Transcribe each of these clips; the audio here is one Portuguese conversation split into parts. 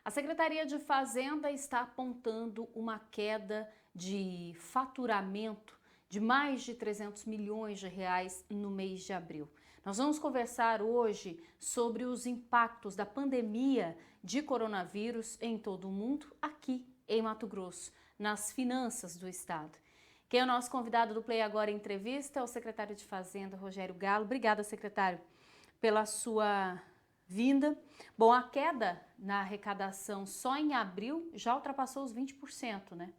A Secretaria de Fazenda está apontando uma queda de faturamento de mais de 300 milhões de reais no mês de abril. Nós vamos conversar hoje sobre os impactos da pandemia de coronavírus em todo o mundo, aqui em Mato Grosso, nas finanças do estado. Quem é o nosso convidado do Play Agora Entrevista é o secretário de Fazenda, Rogério Galo. Obrigada, secretário, pela sua vinda. Bom, a queda na arrecadação só em abril já ultrapassou os 20%, né?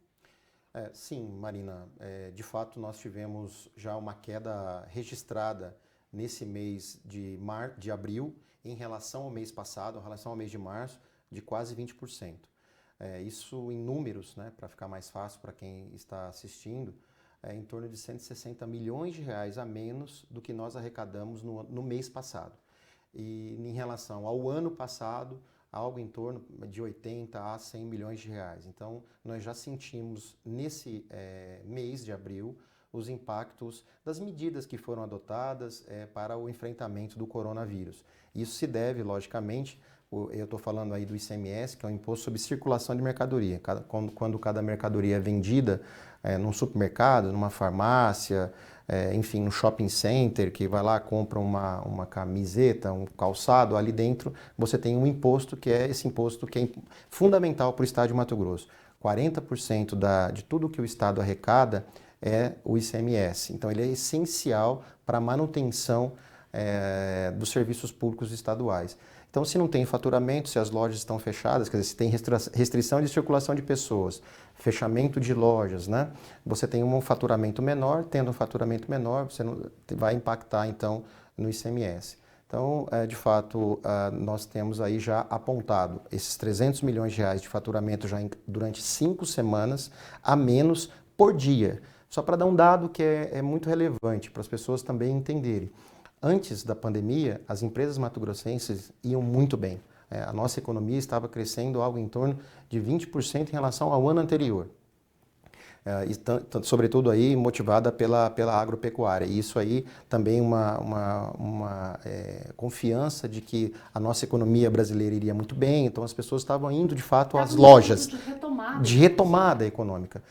Sim, Marina. De fato, nós tivemos já uma queda registrada nesse mês de abril em relação ao mês passado, em relação ao mês de março, de quase 20%. Isso em números, né, para ficar mais fácil para quem está assistindo, em torno de 160 milhões de reais a menos do que nós arrecadamos no mês passado. E em relação ao ano passado, algo em torno de 80 a 100 milhões de reais. Então, nós já sentimos nesse mês de abril os impactos das medidas que foram adotadas para o enfrentamento do coronavírus. Isso se deve, logicamente, eu estou falando aí do ICMS, que é o Imposto sobre Circulação de Mercadoria. Quando cada mercadoria é vendida num supermercado, numa farmácia, enfim, no shopping center, que vai lá, compra uma camiseta, um calçado, ali dentro você tem um imposto, que é esse imposto que é fundamental para o estado de Mato Grosso. 40% de tudo que o estado arrecada é o ICMS. Então ele é essencial para a manutenção dos serviços públicos estaduais. Então, se não tem faturamento, se as lojas estão fechadas, quer dizer, se tem restrição de circulação de pessoas, fechamento de lojas, né? Você tem um faturamento menor, tendo um faturamento menor, você não, vai impactar, então, no ICMS. Então, de fato, nós temos aí já apontado esses 300 milhões de reais de faturamento já durante 5 semanas a menos por dia. Só para dar um dado que é muito relevante para as pessoas também entenderem. Antes da pandemia, as empresas mato-grossenses iam muito bem. A nossa economia estava crescendo algo em torno de 20% em relação ao ano anterior. Sobretudo aí motivada pela agropecuária. E isso aí também uma confiança de que a nossa economia brasileira iria muito bem, então as pessoas estavam indo de fato às lojas de retomada econômica.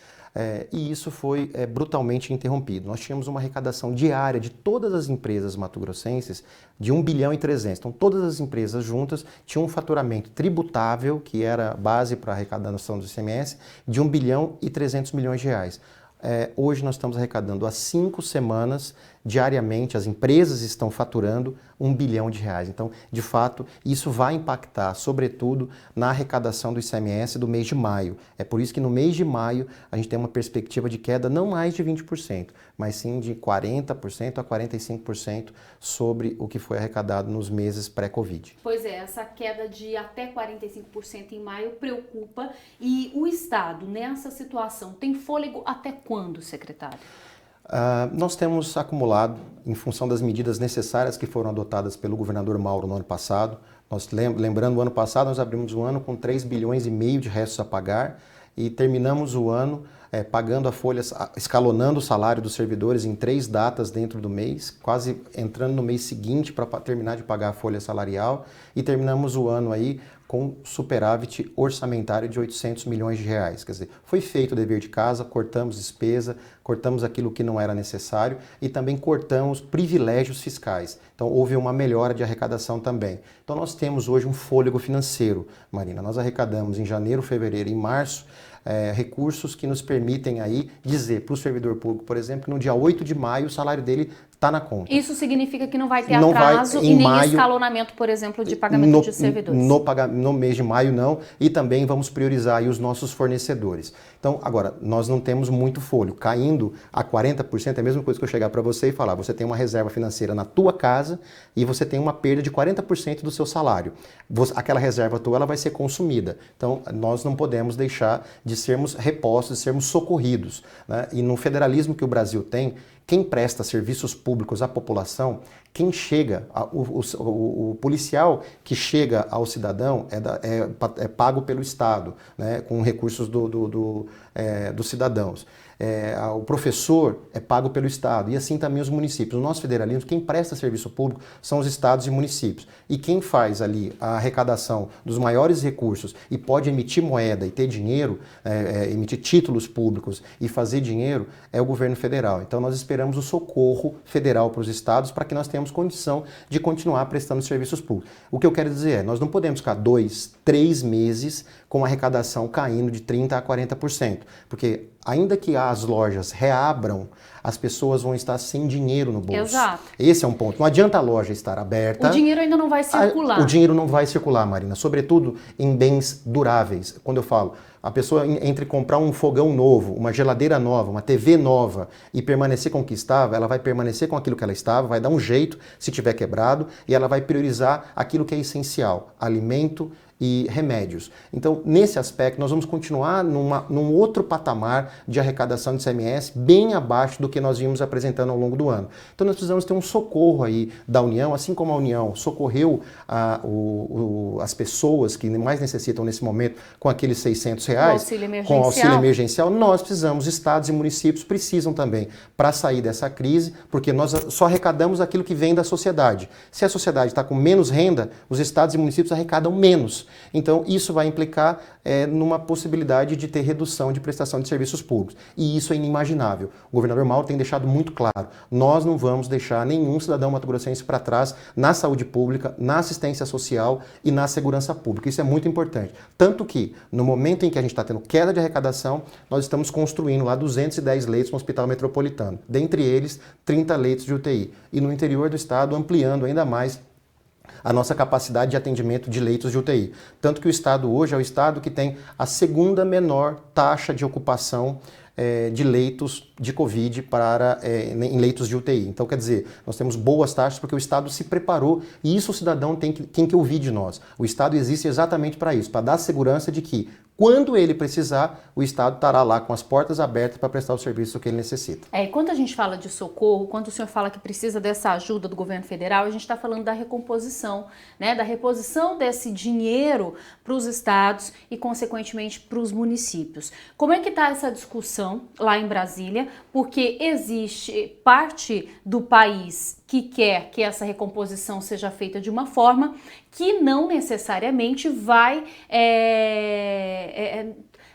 E isso foi brutalmente interrompido. Nós tínhamos uma arrecadação diária de todas as empresas mato-grossenses de 1 bilhão e 300. Então todas as empresas juntas tinham um faturamento tributável, que era base para a arrecadação do ICMS, de 1 bilhão e 300 milhões de reais. Hoje nós estamos arrecadando há 5 semanas, diariamente, as empresas estão faturando 1 bilhão de reais. Então, de fato, isso vai impactar, sobretudo, na arrecadação do ICMS do mês de maio. É por isso que no mês de maio a gente tem uma perspectiva de queda não mais de 20%, mas sim de 40% a 45% sobre o que foi arrecadado nos meses pré-Covid. Pois é, essa queda de até 45% em maio preocupa. E o Estado, nessa situação, tem fôlego até quando, secretário? Nós temos acumulado, em função das medidas necessárias que foram adotadas pelo governador Mauro no ano passado. Lembrando, o ano passado nós abrimos o ano com 3 bilhões e meio de restos a pagar e terminamos o ano pagando a folha, escalonando o salário dos servidores em 3 datas dentro do mês, quase entrando no mês seguinte para terminar de pagar a folha salarial, e terminamos o ano aí com superávit orçamentário de 800 milhões de reais. Quer dizer, foi feito o dever de casa, cortamos despesa, cortamos aquilo que não era necessário e também cortamos privilégios fiscais. Então houve uma melhora de arrecadação também. Então nós temos hoje um fôlego financeiro, Marina. Nós arrecadamos em janeiro, fevereiro e março recursos que nos permitem aí dizer para o servidor público, por exemplo, que no dia 8 de maio o salário dele está na conta. Isso significa que não vai ter atraso e nem escalonamento, por exemplo, de pagamento de servidores? No mês de maio não, e também vamos priorizar aí os nossos fornecedores. Então, agora, nós não temos muito fôlego. Caindo a 40% é a mesma coisa que eu chegar para você e falar, você tem uma reserva financeira na tua casa e você tem uma perda de 40% do seu salário. Aquela reserva tua ela vai ser consumida. Então, nós não podemos deixar de sermos repostos, de sermos socorridos, né? E no federalismo que o Brasil tem, quem presta serviços públicos à população, quem chega, o policial que chega ao cidadão é pago pelo Estado, né, com recursos dos cidadãos. o professor é pago pelo Estado, e assim também os municípios. No nosso federalismo, quem presta serviço público são os estados e municípios. E quem faz ali a arrecadação dos maiores recursos e pode emitir moeda e ter dinheiro, emitir títulos públicos e fazer dinheiro, é o governo federal. Então nós esperamos o socorro federal para os estados para que nós tenhamos condição de continuar prestando serviços públicos. O que eu quero dizer é, nós não podemos ficar 2, 3 meses com a arrecadação caindo de 30% a 40%, porque ainda que as lojas reabram, as pessoas vão estar sem dinheiro no bolso. Exato. Esse é um ponto. Não adianta a loja estar aberta. O dinheiro ainda não vai circular. O dinheiro não vai circular, Marina, sobretudo em bens duráveis. Quando eu falo, a pessoa entre comprar um fogão novo, uma geladeira nova, uma TV nova e permanecer com o que estava, ela vai permanecer com aquilo que ela estava, vai dar um jeito se tiver quebrado e ela vai priorizar aquilo que é essencial, alimento e remédios. Então, nesse aspecto, nós vamos continuar num outro patamar de arrecadação de ICMS bem abaixo do que nós vimos apresentando ao longo do ano. Então, nós precisamos ter um socorro aí da União, assim como a União socorreu as pessoas que mais necessitam nesse momento com aqueles R$600, com o auxílio emergencial, nós precisamos, estados e municípios precisam também para sair dessa crise, porque nós só arrecadamos aquilo que vem da sociedade. Se a sociedade está com menos renda, os estados e municípios arrecadam menos. Então, isso vai implicar numa possibilidade de ter redução de prestação de serviços públicos. E isso é inimaginável. O governador Mauro tem deixado muito claro. Nós não vamos deixar nenhum cidadão mato-grossense para trás na saúde pública, na assistência social e na segurança pública. Isso é muito importante. Tanto que, no momento em que a gente está tendo queda de arrecadação, nós estamos construindo lá 210 leitos no Hospital Metropolitano. Dentre eles, 30 leitos de UTI. E no interior do estado, ampliando ainda mais a nossa capacidade de atendimento de leitos de UTI. Tanto que o estado hoje é o estado que tem a segunda menor taxa de ocupação de leitos de Covid em leitos de UTI. Então, quer dizer, nós temos boas taxas porque o Estado se preparou e isso o cidadão tem que ouvir de nós. O Estado existe exatamente para isso, para dar segurança de que, quando ele precisar, o Estado estará lá com as portas abertas para prestar o serviço que ele necessita. E quando a gente fala de socorro, quando o senhor fala que precisa dessa ajuda do governo federal, a gente está falando da recomposição, né? Da reposição desse dinheiro para os estados e, consequentemente, para os municípios. Como é que está essa discussão lá em Brasília? Porque existe parte do país que quer que essa recomposição seja feita de uma forma que não necessariamente vai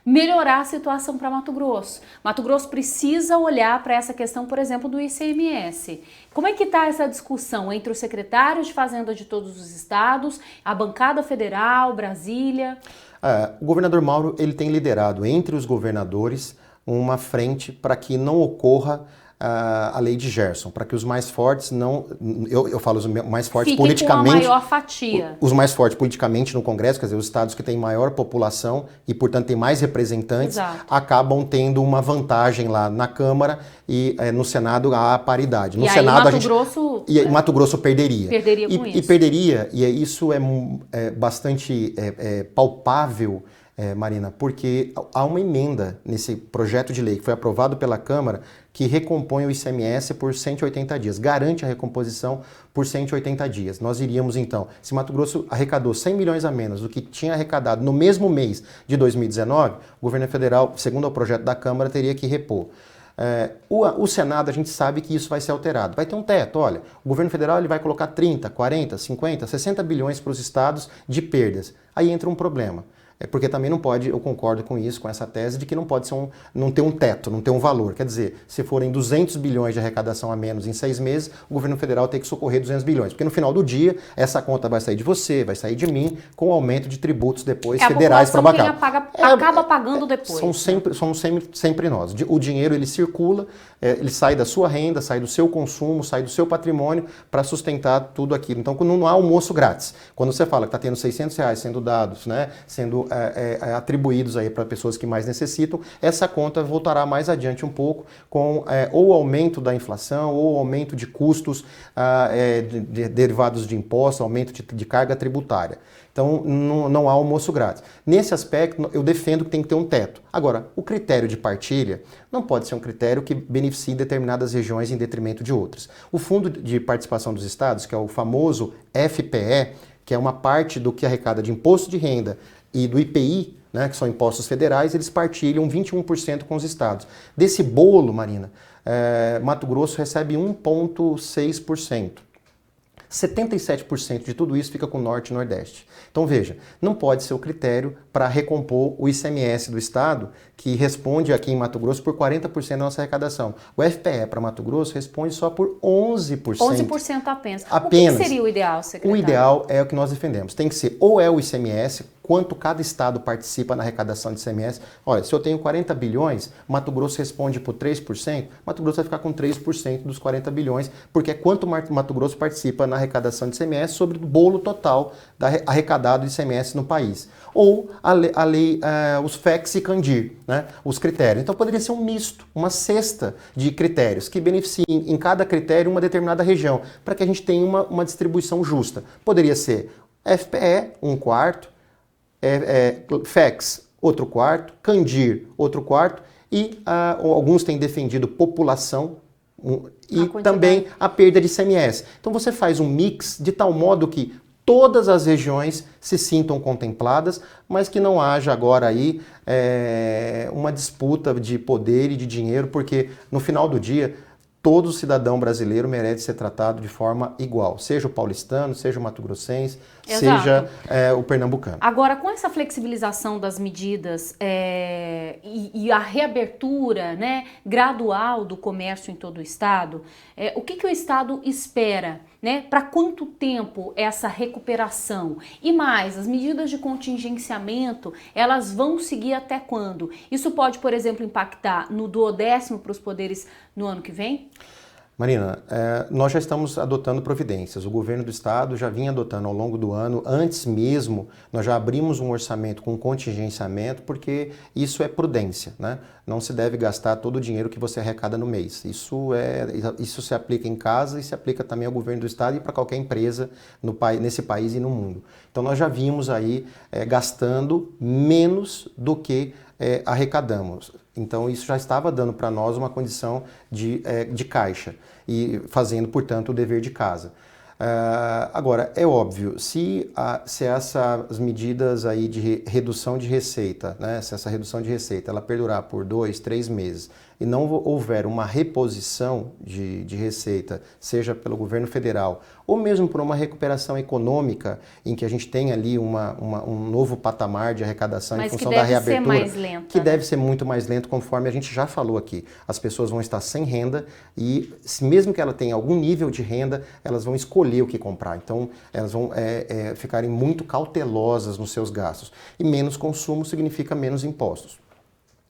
melhorar a situação para Mato Grosso. Mato Grosso precisa olhar para essa questão, por exemplo, do ICMS. Como é que está essa discussão entre os secretários de Fazenda de todos os estados, a bancada federal, Brasília? O governador Mauro ele tem liderado entre os governadores uma frente para que não ocorra a lei de Gerson, para que os mais fortes não... Eu falo os mais fortes fiquem politicamente... com a maior fatia. Os mais fortes politicamente no Congresso, quer dizer, os estados que têm maior população e, portanto, têm mais representantes, Exato. acabam tendo uma vantagem lá na Câmara e no Senado há paridade. No e Senado, aí Mato Grosso perderia. Perderia com isso. E perderia, e isso é bastante palpável, Marina, porque há uma emenda nesse projeto de lei que foi aprovado pela Câmara que recompõe o ICMS por 180 dias, garante a recomposição por 180 dias. Nós iríamos então, se Mato Grosso arrecadou 100 milhões a menos do que tinha arrecadado no mesmo mês de 2019, o governo federal, segundo o projeto da Câmara, teria que repor. O Senado, a gente sabe que isso vai ser alterado. Vai ter um teto, olha, o governo federal ele vai colocar 30, 40, 50, 60 bilhões para os estados de perdas. Aí entra um problema. Porque também não pode, eu concordo com isso, com essa tese de que não pode ser não ter um teto, não ter um valor. Quer dizer, se forem 200 bilhões de arrecadação a menos em 6 meses, o governo federal tem que socorrer 200 bilhões. Porque no final do dia, essa conta vai sair de você, vai sair de mim, com o aumento de tributos depois federais para bancar. Acaba pagando depois. Somos sempre nós. O dinheiro ele circula, ele sai da sua renda, sai do seu consumo, sai do seu patrimônio para sustentar tudo aquilo. Então não há almoço grátis. Quando você fala que está tendo R$600 sendo dados, né, sendo atribuídos aí para pessoas que mais necessitam, essa conta voltará mais adiante um pouco com ou aumento da inflação ou aumento de custos derivados de impostos, aumento de carga tributária. Então não há almoço grátis. Nesse aspecto, eu defendo que tem que ter um teto. Agora, o critério de partilha não pode ser um critério que beneficie determinadas regiões em detrimento de outras. O Fundo de Participação dos Estados, que é o famoso FPE, que é uma parte do que arrecada de imposto de renda e do IPI, né, que são impostos federais, eles partilham 21% com os estados. Desse bolo, Marina, Mato Grosso recebe 1,6%. 77% de tudo isso fica com o Norte e Nordeste. Então veja, não pode ser o critério para recompor o ICMS do Estado, que responde aqui em Mato Grosso por 40% da nossa arrecadação. O FPE para Mato Grosso responde só por 11%. 11% apenas. Apenas. O que seria o ideal, secretário? O ideal é o que nós defendemos. Tem que ser ou é o ICMS, quanto cada estado participa na arrecadação de ICMS. Olha, se eu tenho 40 bilhões, Mato Grosso responde por 3%, Mato Grosso vai ficar com 3% dos 40 bilhões, porque é quanto Mato Grosso participa na arrecadação de ICMS sobre o bolo total arrecadado de ICMS no país. Ou a lei, os FECs e CANDIR, né, os critérios. Então poderia ser um misto, uma cesta de critérios que beneficiem em cada critério uma determinada região, para que a gente tenha uma distribuição justa. Poderia ser FPE, 1/4, FECs, outro quarto, CANDIR, outro quarto, e alguns têm defendido população e também a perda de ICMS. Então você faz um mix de tal modo que todas as regiões se sintam contempladas, mas que não haja agora aí uma disputa de poder e de dinheiro, porque no final do dia todo cidadão brasileiro merece ser tratado de forma igual, seja o paulistano, seja o mato-grossense, seja o pernambucano. Agora, com essa flexibilização das medidas e a reabertura, né, gradual do comércio em todo o estado, o que o estado espera, né, para quanto tempo essa recuperação? E mais, as medidas de contingenciamento, elas vão seguir até quando? Isso pode, por exemplo, impactar no 12º para os poderes no ano que vem? Marina, nós já estamos adotando providências. O governo do estado já vinha adotando ao longo do ano. Antes mesmo, nós já abrimos um orçamento com contingenciamento, porque isso é prudência, né? Não se deve gastar todo o dinheiro que você arrecada no mês. Isso se aplica em casa e se aplica também ao governo do estado e para qualquer empresa nesse país e no mundo. Então nós já vimos aí gastando menos do que arrecadamos. Então isso já estava dando para nós uma condição de caixa e fazendo, portanto, o dever de casa. Agora, é óbvio, se essas medidas aí de redução de receita, né, se essa redução de receita ela perdurar por 2, 3 meses e não houver uma reposição de receita, seja pelo governo federal ou mesmo por uma recuperação econômica em que a gente tem ali um novo patamar de arrecadação em função da reabertura, que deve ser mais lento, que deve ser muito mais lento, conforme a gente já falou aqui. As pessoas vão estar sem renda e mesmo que ela tenha algum nível de renda, elas vão escolher o que comprar. Então, elas vão ficarem muito cautelosas nos seus gastos. E menos consumo significa menos impostos.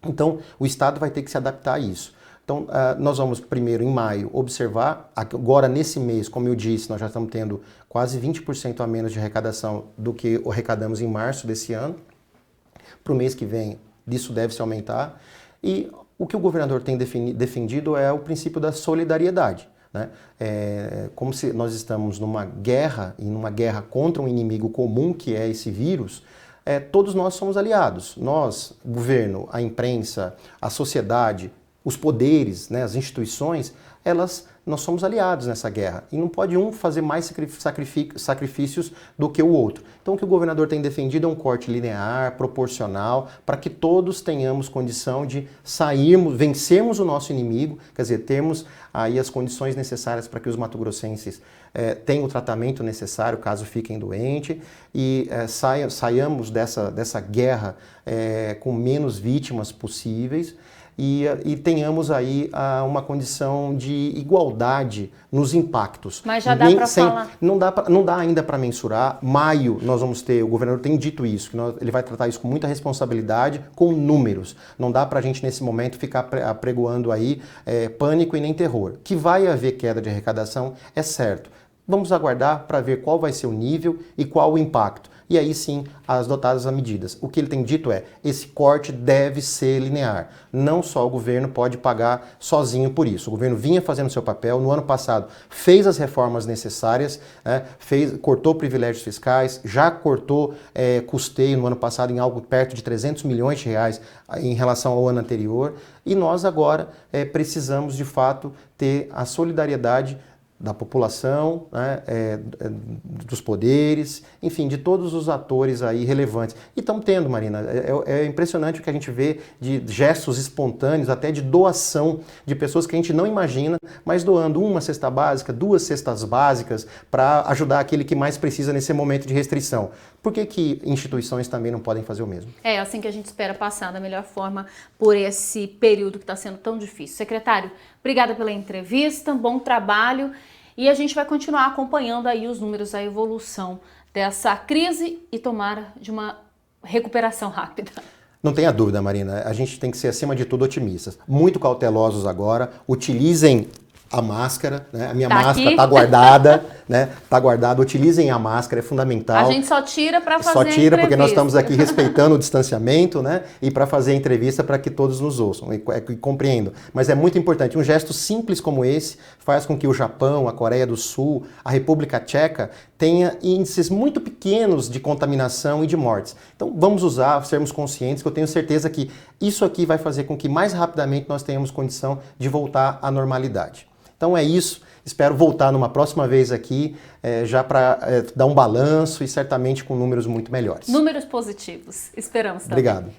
Então, o Estado vai ter que se adaptar a isso. Então, nós vamos primeiro, em maio, observar. Agora, nesse mês, como eu disse, nós já estamos tendo quase 20% a menos de arrecadação do que arrecadamos em março desse ano. Para o mês que vem, isso deve se aumentar. E o que o governador tem defendido é o princípio da solidariedade, né? Como se nós estamos numa guerra, e numa guerra contra um inimigo comum, que é esse vírus, todos nós somos aliados. Nós, o governo, a imprensa, a sociedade, os poderes, né, as instituições, nós somos aliados nessa guerra. E não pode um fazer mais sacrifícios do que o outro. Então o que o governador tem defendido é um corte linear, proporcional, para que todos tenhamos condição de vencermos o nosso inimigo, quer dizer, termos aí as condições necessárias para que os mato-grossenses tenham o tratamento necessário caso fiquem doentes e saiamos dessa guerra com menos vítimas possíveis. E tenhamos aí uma condição de igualdade nos impactos. Mas já dá para falar? Não dá ainda para mensurar. Maio nós vamos ter, o governador tem dito isso, que ele vai tratar isso com muita responsabilidade, com números. Não dá para a gente nesse momento ficar apregoando aí pânico e nem terror. Que vai haver queda de arrecadação, é certo. Vamos aguardar para ver qual vai ser o nível e qual o impacto. E aí sim, as dotadas as medidas. O que ele tem dito esse corte deve ser linear. Não só o governo pode pagar sozinho por isso. O governo vinha fazendo seu papel, no ano passado fez as reformas necessárias, né, cortou privilégios fiscais, já cortou custeio no ano passado em algo perto de 300 milhões de reais em relação ao ano anterior. E nós agora precisamos, de fato, ter a solidariedade da população, né, dos poderes, enfim, de todos os atores aí relevantes. E estamos tendo, Marina, é impressionante o que a gente vê de gestos espontâneos, até de doação de pessoas que a gente não imagina, mas doando uma cesta básica, 2 cestas básicas para ajudar aquele que mais precisa nesse momento de restrição. Por que instituições também não podem fazer o mesmo? É assim que a gente espera passar da melhor forma por esse período que está sendo tão difícil. Secretário, obrigada pela entrevista, bom trabalho e a gente vai continuar acompanhando aí os números, a evolução dessa crise e tomara de uma recuperação rápida. Não tenha dúvida, Marina, a gente tem que ser acima de tudo otimistas, muito cautelosos agora, utilizem a máscara, né? A minha máscara está guardada, né? Está guardada. Utilizem a máscara, é fundamental. A gente só tira para fazer a entrevista. Só tira porque nós estamos aqui respeitando o distanciamento, né? E para fazer a entrevista para que todos nos ouçam e compreendam. Mas é muito importante. Um gesto simples como esse faz com que o Japão, a Coreia do Sul, a República Tcheca tenha índices muito pequenos de contaminação e de mortes. Então vamos usar, sermos conscientes, que eu tenho certeza que isso aqui vai fazer com que mais rapidamente nós tenhamos condição de voltar à normalidade. Então é isso, espero voltar numa próxima vez aqui, já para dar um balanço e certamente com números muito melhores. Números positivos, esperamos também. Obrigado.